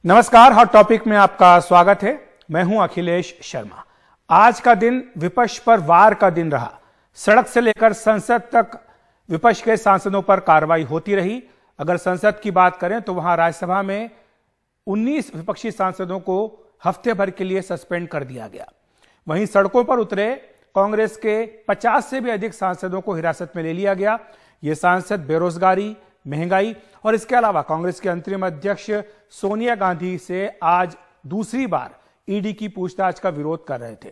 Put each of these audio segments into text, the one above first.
नमस्कार, hot topic में आपका स्वागत है। मैं हूं अखिलेश शर्मा। आज का दिन विपक्ष पर वार का दिन रहा। सड़क से लेकर संसद तक विपक्ष के सांसदों पर कार्रवाई होती रही। अगर संसद की बात करें तो वहां राज्यसभा में 19 विपक्षी सांसदों को हफ्ते भर के लिए सस्पेंड कर दिया गया। वहीं सड़कों पर उतरे कांग्रेस के 50 से भी अधिक सांसदों को हिरासत में ले लिया गया। ये सांसद बेरोजगारी, महंगाई और इसके अलावा कांग्रेस के अंतरिम अध्यक्ष सोनिया गांधी से आज दूसरी बार ईडी की पूछताछ का विरोध कर रहे थे।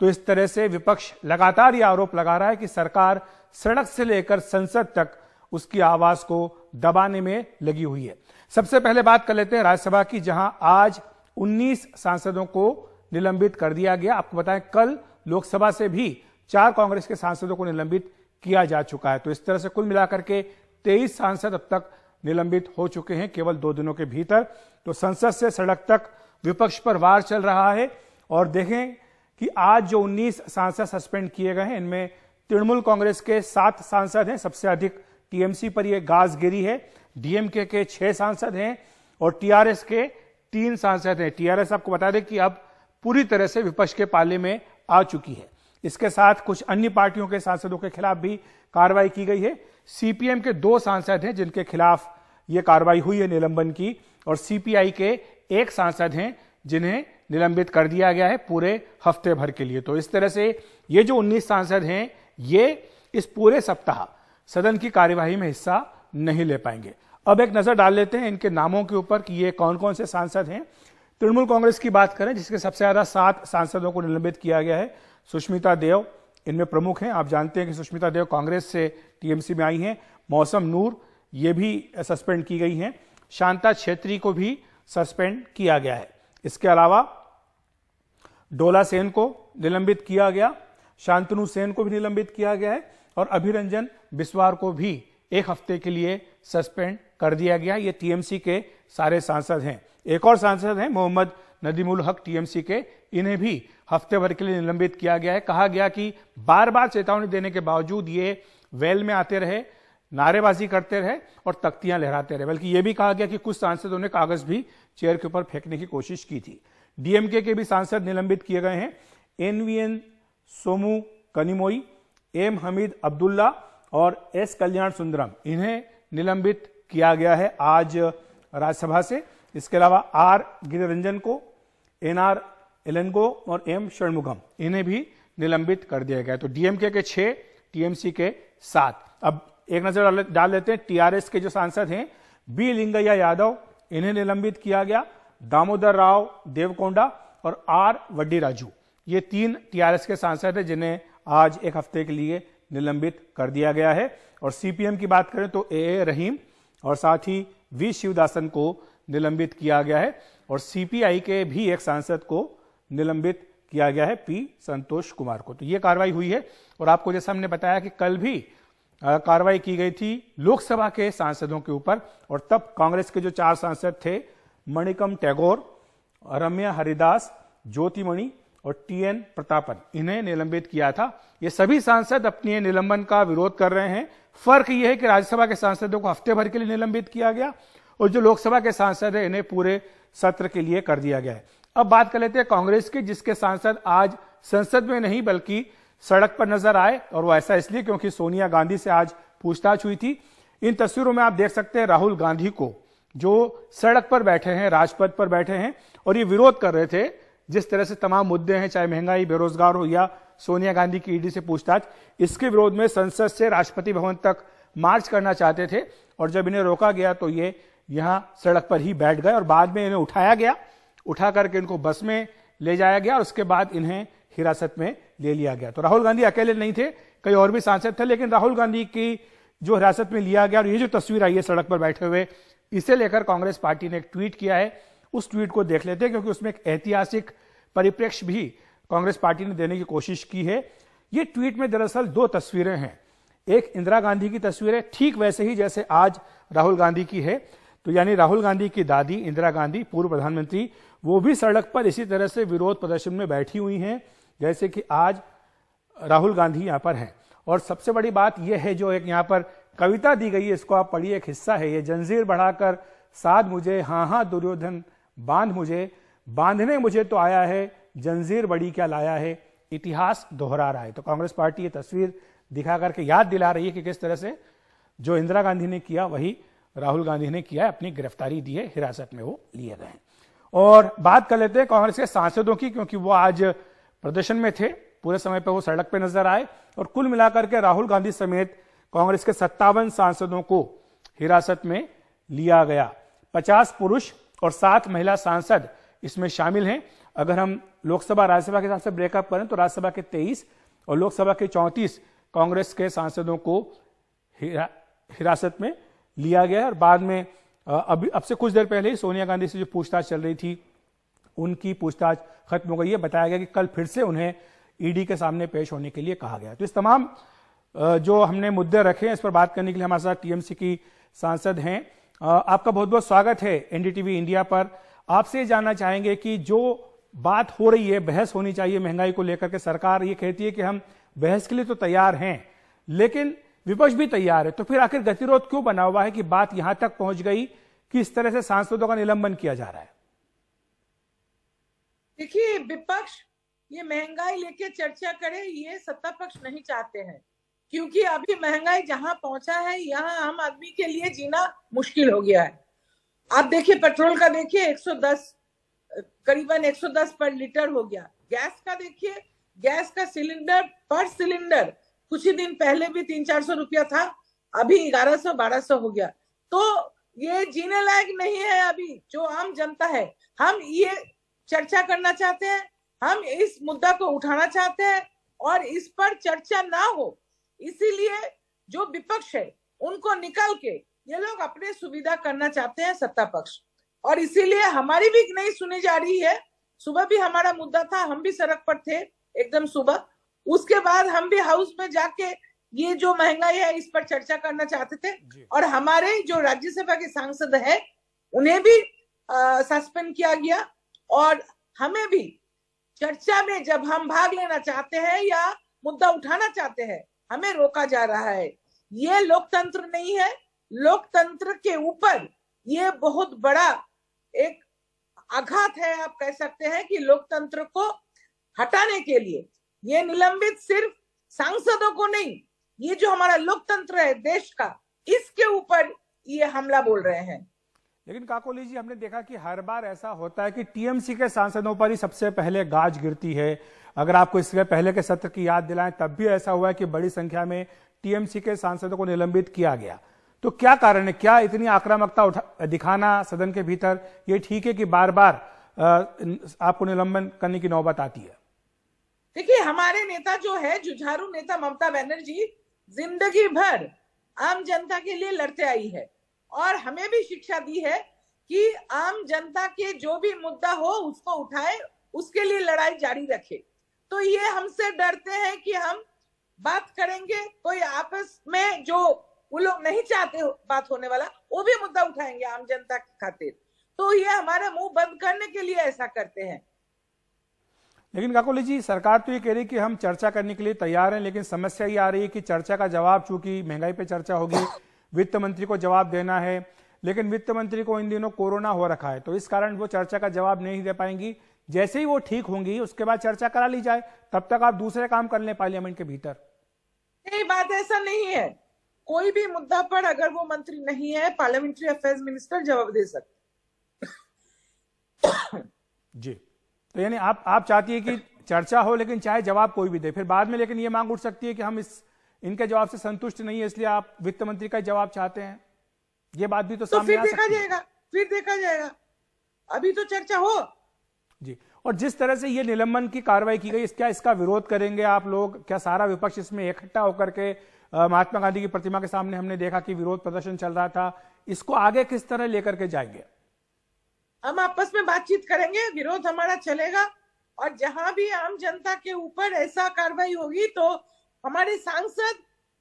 तो इस तरह से विपक्ष लगातार यह आरोप लगा रहा है कि सरकार सड़क से लेकर संसद तक उसकी आवाज को दबाने में लगी हुई है। सबसे पहले बात कर लेते हैं राज्यसभा की, जहां आज 19 सांसदों को निलंबित कर दिया गया। आपको बताएं, कल लोकसभा से भी 4 कांग्रेस के सांसदों को निलंबित किया जा चुका है। तो इस तरह से कुल मिलाकर के 23 सांसद अब तक निलंबित हो चुके हैं केवल 2 दिनों के भीतर। तो संसद से सड़क तक विपक्ष पर वार चल रहा है। और देखें कि आज जो 19 सांसद सस्पेंड किए गए हैं, इनमें तृणमूल कांग्रेस के 7 सांसद हैं। सबसे अधिक टीएमसी पर यह गाज गिरी है। डीएमके के 6 सांसद हैं और टीआरएस के 3 सांसद हैं। टीआरएस आपको बता दें कि अब पूरी तरह से विपक्ष के पाले में आ चुकी है। इसके साथ कुछ अन्य पार्टियों के सांसदों के खिलाफ भी कार्रवाई की गई है। सीपीएम के 2 सांसद हैं जिनके खिलाफ यह कार्रवाई हुई है निलंबन की, और सीपीआई के 1 सांसद हैं जिन्हें निलंबित कर दिया गया है पूरे हफ्ते भर के लिए। तो इस तरह से ये जो 19 सांसद हैं, ये इस पूरे सप्ताह सदन की कार्यवाही में हिस्सा नहीं ले पाएंगे। अब एक नजर डाल लेते हैं इनके नामों के ऊपर कि ये कौन कौन से सांसद हैं। तृणमूल कांग्रेस की बात करें, जिसके सबसे ज्यादा 7 सांसदों को निलंबित किया गया है। सुष्मिता देव इनमें प्रमुख हैं। आप जानते हैं कि सुष्मिता देव कांग्रेस से टीएमसी में आई हैं। मौसम नूर ये भी सस्पेंड की गई हैं। शांता छेत्री को भी सस्पेंड किया गया है। इसके अलावा डोला सेन को निलंबित किया गया, शांतनु सेन को भी निलंबित किया गया है और अभिरंजन बिस्वार को भी 1 हफ्ते के लिए सस्पेंड कर दिया गया। ये टीएमसी के सारे सांसद हैं। एक और सांसद हैं मोहम्मद नदीमुल हक टीएमसी के, इन्हें भी हफ्ते भर के लिए निलंबित किया गया है। कहा गया कि बार बार चेतावनी देने के बावजूद ये वेल में आते रहे, नारेबाजी करते रहे और तख्तियां लहराते रहे। बल्कि यह भी कहा गया कि कुछ सांसदों ने कागज भी चेयर के ऊपर फेंकने की कोशिश की थी। डीएमके के भी सांसद निलंबित किए गए हैं। एनवीएन सोमू कनिमोई, एम हमीद अब्दुल्ला और एस कल्याण सुंदरम, इन्हें निलंबित किया गया है आज राज्यसभा से। इसके अलावा आर गिरिरंजन को, एनआर एलेंगो और एम षणमुगम, इन्हें भी निलंबित कर दिया गया। तो डीएमके के 6, टीएमसी के 7। अब एक नजर डाल लेते हैं टीआरएस के जो सांसद हैं। बी लिंगैया यादव, इन्हें निलंबित किया गया। दामोदर राव देवकोंडा और आर वड्डी राजू, ये 3 टीआरएस के सांसद हैं जिन्हें आज 1 हफ्ते के लिए निलंबित कर दिया गया है। और सीपीएम की बात करें तो ए रहीम और साथ ही वी शिवदासन को निलंबित किया गया है। और सीपीआई के भी 1 सांसद को निलंबित किया गया है, पी संतोष कुमार को। तो यह कार्रवाई हुई है। और आपको जैसा हमने बताया कि कल भी कार्रवाई की गई थी लोकसभा के सांसदों के ऊपर, और तब कांग्रेस के जो 4 सांसद थे, मणिकम टैगोर, रम्या हरिदास, ज्योतिमणि और टीएन प्रतापन, इन्हें निलंबित किया था। ये सभी सांसद अपने निलंबन का विरोध कर रहे हैं। फर्क यह है कि राज्यसभा के सांसदों को हफ्ते भर के लिए निलंबित किया गया और जो लोकसभा के सांसद हैं इन्हें पूरे सत्र के लिए कर दिया गया है। अब बात कर लेते हैं कांग्रेस की, जिसके सांसद आज संसद में नहीं बल्कि सड़क पर नजर आए। और वो ऐसा इसलिए क्योंकि सोनिया गांधी से आज पूछताछ हुई थी। इन तस्वीरों में आप देख सकते हैं राहुल गांधी को, जो सड़क पर बैठे हैं, राजपथ पर बैठे हैं और ये विरोध कर रहे थे जिस तरह से तमाम मुद्दे हैं, चाहे महंगाई, बेरोजगार हो या सोनिया गांधी की ईडी से पूछताछ, इसके विरोध में संसद से राष्ट्रपति भवन तक मार्च करना चाहते थे। और जब इन्हें रोका गया तो ये यहां सड़क पर ही बैठ गए और बाद में इन्हें उठाया गया, उठा करके इनको बस में ले जाया गया और उसके बाद इन्हें हिरासत में ले लिया गया। तो राहुल गांधी अकेले नहीं थे, कई और भी सांसद थे, लेकिन राहुल गांधी की जो हिरासत में लिया गया और ये जो तस्वीर आई है सड़क पर बैठे हुए, इसे लेकर कांग्रेस पार्टी ने एक ट्वीट किया है। उस ट्वीट को देख लेते हैं क्योंकि उसमें एक ऐतिहासिक परिप्रेक्ष्य भी कांग्रेस पार्टी ने देने की कोशिश की है। ये ट्वीट में दरअसल 2 तस्वीरें हैं। एक इंदिरा गांधी की तस्वीर है, ठीक वैसे ही जैसे आज राहुल गांधी की है। तो यानी राहुल गांधी की दादी इंदिरा गांधी, पूर्व प्रधानमंत्री, वो भी सड़क पर इसी तरह से विरोध प्रदर्शन में बैठी हुई हैं जैसे कि आज राहुल गांधी यहां पर हैं। और सबसे बड़ी बात यह है, जो एक यहां पर कविता दी गई है, इसको आप पढ़िए, एक हिस्सा है ये। जंजीर बढ़ाकर साध मुझे, हाँ हाँ दुर्योधन बांधने मुझे तो आया है, जंजीर बड़ी क्या लाया है, इतिहास दोहरा रहा है। तो कांग्रेस पार्टी ये तस्वीर दिखा करके याद दिला रही है कि किस तरह से जो इंदिरा गांधी ने किया वही राहुल गांधी ने किया, अपनी गिरफ्तारी दी है, हिरासत में वो लिए गए हैं। और बात कर लेते हैं कांग्रेस के सांसदों की, क्योंकि वो आज प्रदर्शन में थे, पूरे समय पे वो सड़क पे नजर आए। और कुल मिलाकर के राहुल गांधी समेत कांग्रेस के 57 सांसदों को हिरासत में लिया गया। 50 पुरुष और 7 महिला सांसद इसमें शामिल हैं। अगर हम लोकसभा राज्यसभा के हिसाब से ब्रेकअप करें तो राज्यसभा के 23 और लोकसभा के 34 कांग्रेस के सांसदों को हिरासत में लिया गया। और बाद में अब से कुछ देर पहले ही सोनिया गांधी से जो पूछताछ चल रही थी उनकी पूछताछ खत्म हो गई है। बताया गया कि कल फिर से उन्हें ईडी के सामने पेश होने के लिए कहा गया। तो इस तमाम जो हमने मुद्दे रखे हैं इस पर बात करने के लिए हमारे साथ टीएमसी की सांसद हैं। आपका बहुत बहुत स्वागत है एनडीटीवी इंडिया पर। आपसे जानना चाहेंगे कि जो बात हो रही है, बहस होनी चाहिए महंगाई को लेकर के, सरकार ये कहती है कि हम बहस के लिए तो तैयार हैं लेकिन विपक्ष भी तैयार है, तो फिर आखिर गतिरोध क्यों बना हुआ है कि बात यहां तक पहुंच गई कि इस तरह से सांसदों का निलंबन किया जा रहा है? देखिए, विपक्ष ये महंगाई लेके चर्चा करे, ये सत्ता पक्ष नहीं चाहते हैं, क्योंकि अभी महंगाई जहां पहुंचा है यहाँ आम आदमी के लिए जीना मुश्किल हो गया है। आप देखिए, पेट्रोल का देखिए 110, करीबन 110 पर लीटर हो गया। गैस का देखिए, गैस का सिलेंडर पर सिलेंडर कुछ ही दिन पहले भी 300-400 रुपया था, अभी 1100-1200 हो गया। तो ये जीने लायक नहीं है अभी जो आम जनता है। हम ये चर्चा करना चाहते हैं, हम इस मुद्दा को उठाना चाहते हैं और इस पर चर्चा ना हो, इसीलिए जो विपक्ष है उनको निकाल के ये लोग अपने सुविधा करना चाहते हैं सत्ता पक्ष, और इसीलिए हमारी भी नहीं सुनी जा रही है। सुबह भी हमारा मुद्दा था, हम भी सड़क पर थे एकदम सुबह। उसके बाद हम भी हाउस में जाके ये जो महंगाई है इस पर चर्चा करना चाहते थे, और हमारे जो राज्यसभा के सांसद है उन्हें भी सस्पेंड किया गया। और हमें भी चर्चा में जब हम भाग लेना चाहते हैं या मुद्दा उठाना चाहते हैं हमें रोका जा रहा है। ये लोकतंत्र नहीं है। लोकतंत्र के ऊपर ये बहुत बड़ा एक आघात है, आप कह सकते हैं कि लोकतंत्र को हटाने के लिए ये निलंबित सिर्फ सांसदों को नहीं, ये जो हमारा लोकतंत्र है देश का, इसके ऊपर ये हमला बोल रहे हैं। लेकिन काकोली जी, हमने देखा कि हर बार ऐसा होता है कि टीएमसी के सांसदों पर ही सबसे पहले गाज गिरती है। अगर आपको इसके पहले के सत्र की याद दिलाएं तब भी ऐसा हुआ है कि बड़ी संख्या में टीएमसी के सांसदों को निलंबित किया गया। तो क्या कारण है, क्या इतनी आक्रामकता दिखाना सदन के भीतर ये ठीक है कि बार बार आपको निलंबन करने की नौबत आती है? देखिए, हमारे नेता जो है, जुझारू नेता ममता बनर्जी जिंदगी भर आम जनता के लिए लड़ते आई है और हमें भी शिक्षा दी है कि आम जनता के जो भी मुद्दा हो उसको उठाए, उसके लिए लड़ाई जारी रखे। तो ये हमसे डरते हैं कि हम बात करेंगे, कोई आपस में जो वो लोग नहीं चाहते बात होने वाला, वो भी मुद्दा उठाएंगे आम जनता की खातिर। तो ये हमारा मुंह बंद करने के लिए ऐसा करते हैं। लेकिन काकोली जी, सरकार तो ये कह रही कि हम चर्चा करने के लिए तैयार हैं, लेकिन समस्या ये आ रही है कि चर्चा का जवाब, चूंकि महंगाई पे चर्चा होगी, वित्त मंत्री को जवाब देना है, लेकिन वित्त मंत्री को इन दिनों कोरोना हो रखा है, तो इस कारण वो चर्चा का जवाब नहीं दे पाएंगी। जैसे ही वो ठीक होंगी उसके बाद चर्चा करा ली जाए, तब तक आप दूसरे काम कर लें पार्लियामेंट के भीतर। नहीं, बात ऐसा नहीं है। कोई भी मुद्दा पर अगर वो मंत्री नहीं है, पार्लियामेंट्री अफेयर्स मिनिस्टर जवाब दे सकते जी। तो यानी आप चाहती है कि चर्चा हो लेकिन चाहे जवाब कोई भी दे, फिर बाद में लेकिन ये मांग उठ सकती है कि हम इनके जवाब से संतुष्ट नहीं है, इसलिए आप वित्त मंत्री का जवाब चाहते हैं। ये बात भी तो सामने आ सकती है। फिर देखा जाएगा, अभी तो चर्चा हो जी। और जिस तरह से ये निलंबन की कार्रवाई की गई, क्या इसका विरोध करेंगे आप लोग? क्या सारा विपक्ष इसमें इकट्ठा होकर के, महात्मा गांधी की प्रतिमा के सामने हमने देखा कि विरोध प्रदर्शन चल रहा था, इसको आगे किस तरह लेकर के जाएंगे? हम आपस में बातचीत करेंगे, विरोध हमारा चलेगा, और जहां भी आम जनता के ऊपर ऐसा कार्रवाई होगी तो हमारे सांसद,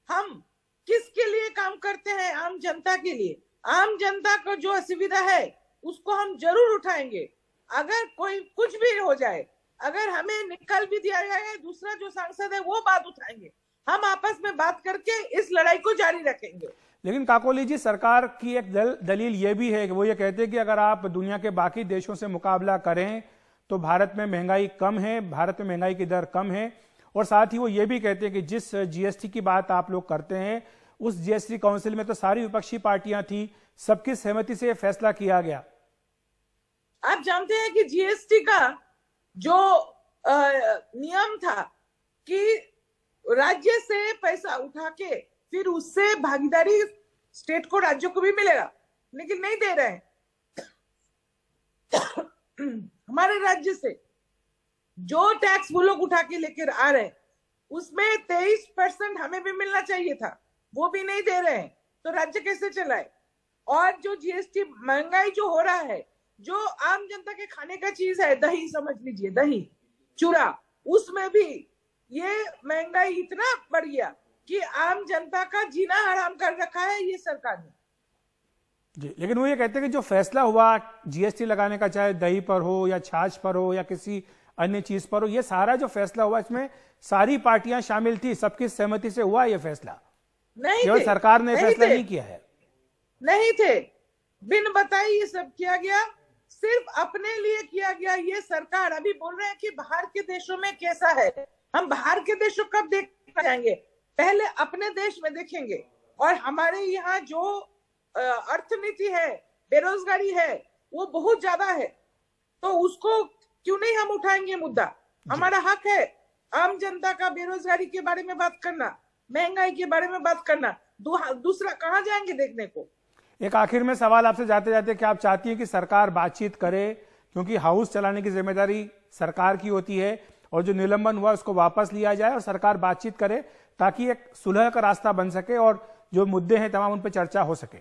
हम किसके लिए काम करते हैं? आम जनता के लिए। आम जनता को जो असुविधा है उसको हम जरूर उठाएंगे। अगर कोई कुछ भी हो जाए, अगर हमें निकाल भी दिया जाएगा, दूसरा जो सांसद है वो बात उठाएंगे। हम आपस में बात करके इस लड़ाई को जारी रखेंगे। लेकिन काकोली जी, सरकार की एक दलील ये भी है कि वो ये कहते हैं कि अगर आप दुनिया के बाकी देशों से मुकाबला करें तो भारत में महंगाई कम है, भारत में महंगाई की दर कम है। और साथ ही वो ये भी कहते हैं कि जिस जीएसटी की बात आप लोग करते हैं, उस जीएसटी काउंसिल में तो सारी विपक्षी पार्टियां थी, सबकी सहमति से यह फैसला किया गया। आप जानते हैं कि जीएसटी का जो नियम था कि राज्य से पैसा उठा के फिर उससे भागीदारी स्टेट को, राज्यों को भी मिलेगा, लेकिन नहीं दे रहे हैं। हमारे राज्य से जो टैक्स वो लोग उठा के लेकर आ रहे हैं उसमें 23% हमें भी मिलना चाहिए था, वो भी नहीं दे रहे हैं, तो राज्य कैसे चलाए। और जो जीएसटी महंगाई जो हो रहा है, जो आम जनता के खाने का चीज है, दही समझ लीजिए, दही चूड़ा, उसमें भी ये महंगाई इतना बढ़ गया कि आम जनता का जीना हराम कर रखा है ये सरकार ने जी। लेकिन वो ये कहते हैं कि जो फैसला हुआ जीएसटी लगाने का, चाहे दही पर हो या छाछ पर हो या किसी अन्य चीज पर हो, ये सारा जो फैसला हुआ इसमें सारी पार्टियां शामिल थी, सबकी सहमति से हुआ ये फैसला, नहीं केवल सरकार ने फैसला नहीं किया है। नहीं थे, बिन बताए ये सब किया गया, सिर्फ अपने लिए किया गया। ये सरकार अभी बोल रहे हैं कि बाहर के देशों में कैसा है, हम बाहर के देशों कब देख जाएंगे, पहले अपने देश में देखेंगे। और हमारे यहाँ जो अर्थनीति है, बेरोजगारी है, वो बहुत ज्यादा है, तो उसको क्यों नहीं हम उठाएंगे मुद्दा। हमारा हक है आम जनता का बेरोजगारी के बारे में बात करना, महंगाई के बारे में बात करना। दूसरा कहाँ जाएंगे देखने को। एक आखिर में सवाल आपसे जाते जाते, क्या आप चाहती हैं कि सरकार बातचीत करे, क्योंकि हाउस चलाने की जिम्मेदारी सरकार की होती है, और जो निलंबन हुआ उसको वापस लिया जाए और सरकार बातचीत करे ताकि एक सुलह का रास्ता बन सके और जो मुद्दे हैं तमाम उन पर चर्चा हो सके।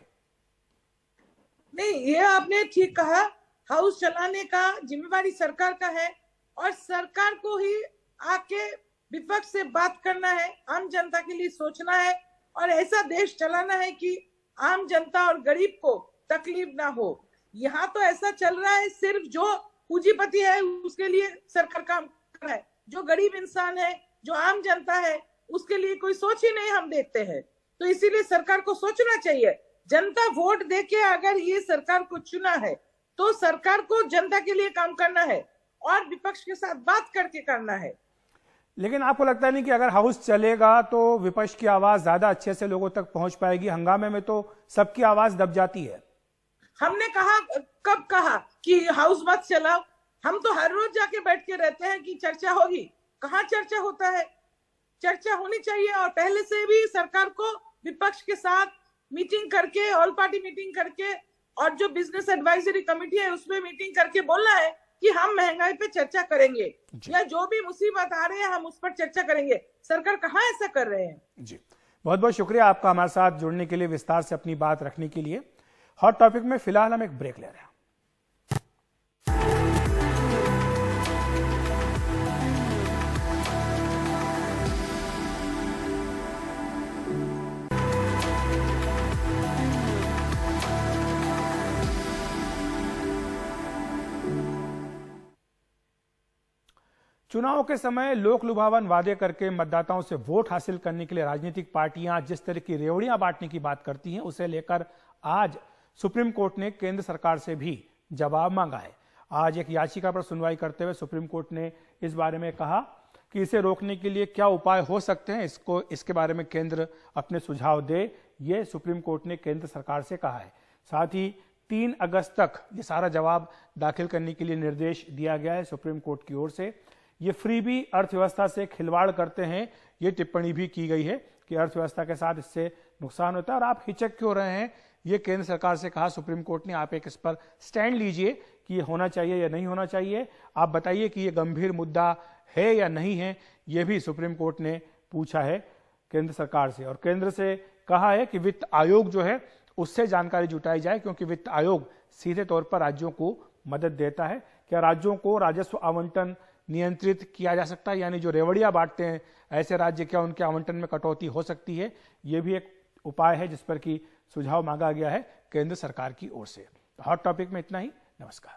नहीं, ये आपने ठीक कहा, हाउस चलाने का जिम्मेवारी सरकार का है और सरकार को ही आके विपक्ष से बात करना है, आम जनता के लिए सोचना है और ऐसा देश चलाना है कि आम जनता और गरीब को तकलीफ ना हो। यहाँ तो ऐसा चल रहा है, सिर्फ जो पूंजीपति है उसके लिए सरकार काम कर रहा है, जो गरीब इंसान है, जो आम जनता है, उसके लिए कोई सोच ही नहीं हम देखते हैं। तो इसीलिए सरकार को सोचना चाहिए। जनता वोट देके अगर ये सरकार को चुना है तो सरकार को जनता के लिए काम करना है और विपक्ष के साथ बात करके करना है। लेकिन आपको लगता नहीं कि अगर हाउस चलेगा तो विपक्ष की आवाज ज्यादा अच्छे से लोगों तक पहुंच पाएगी? हंगामे में तो सबकी आवाज दब जाती है। हमने कहा, कब कहा कि हाउस मत चलाओ? हम तो हर रोज जाके बैठ के रहते हैं कि चर्चा होगी। कहाँ चर्चा होता है? चर्चा होनी चाहिए और पहले से भी सरकार को विपक्ष के साथ मीटिंग करके, ऑल पार्टी मीटिंग करके, और जो बिजनेस एडवाइजरी कमेटी है उसमें मीटिंग करके बोलना है कि हम महंगाई पे चर्चा करेंगे या जो भी मुसीबत आ रहे हैं हम उस पर चर्चा करेंगे। सरकार कहाँ ऐसा कर रहे हैं? जी, बहुत बहुत शुक्रिया आपका हमारे साथ जुड़ने के लिए, विस्तार से अपनी बात रखने के लिए। हॉट टॉपिक में फिलहाल हम एक ब्रेक ले रहे हैं। चुनाव के समय लोक लुभावन वादे करके मतदाताओं से वोट हासिल करने के लिए राजनीतिक पार्टियां जिस तरह की रेवड़ियां बांटने की बात करती हैं, उसे लेकर आज सुप्रीम कोर्ट ने केंद्र सरकार से भी जवाब मांगा है। आज एक याचिका पर सुनवाई करते हुए सुप्रीम कोर्ट ने इस बारे में कहा कि इसे रोकने के लिए क्या उपाय हो सकते हैं, इसके बारे में केंद्र अपने सुझाव दे, ये सुप्रीम कोर्ट ने केंद्र सरकार से कहा है। साथ ही 3 अगस्त तक ये सारा जवाब दाखिल करने के लिए निर्देश दिया गया है सुप्रीम कोर्ट की ओर से। ये फ्रीबी अर्थव्यवस्था से खिलवाड़ करते हैं, ये टिप्पणी भी की गई है कि अर्थव्यवस्था के साथ इससे नुकसान होता है और आप हिचक क्यों रहे हैं, ये केंद्र सरकार से कहा सुप्रीम कोर्ट ने। आप एक इस पर स्टैंड लीजिए कि ये होना चाहिए या नहीं होना चाहिए, आप बताइए कि ये गंभीर मुद्दा है या नहीं है, ये भी सुप्रीम कोर्ट ने पूछा है केंद्र सरकार से। और केंद्र से कहा है कि वित्त आयोग जो है उससे जानकारी जुटाई जाए, क्योंकि वित्त आयोग सीधे तौर पर राज्यों को मदद देता है। क्या राज्यों को राजस्व आवंटन नियंत्रित किया जा सकता है, यानी जो रेवड़ियां बांटते हैं ऐसे राज्य, क्या उनके आवंटन में कटौती हो सकती है? यह भी एक उपाय है जिस पर कि सुझाव मांगा गया है केंद्र सरकार की ओर से। हॉट टॉपिक में इतना ही। नमस्कार।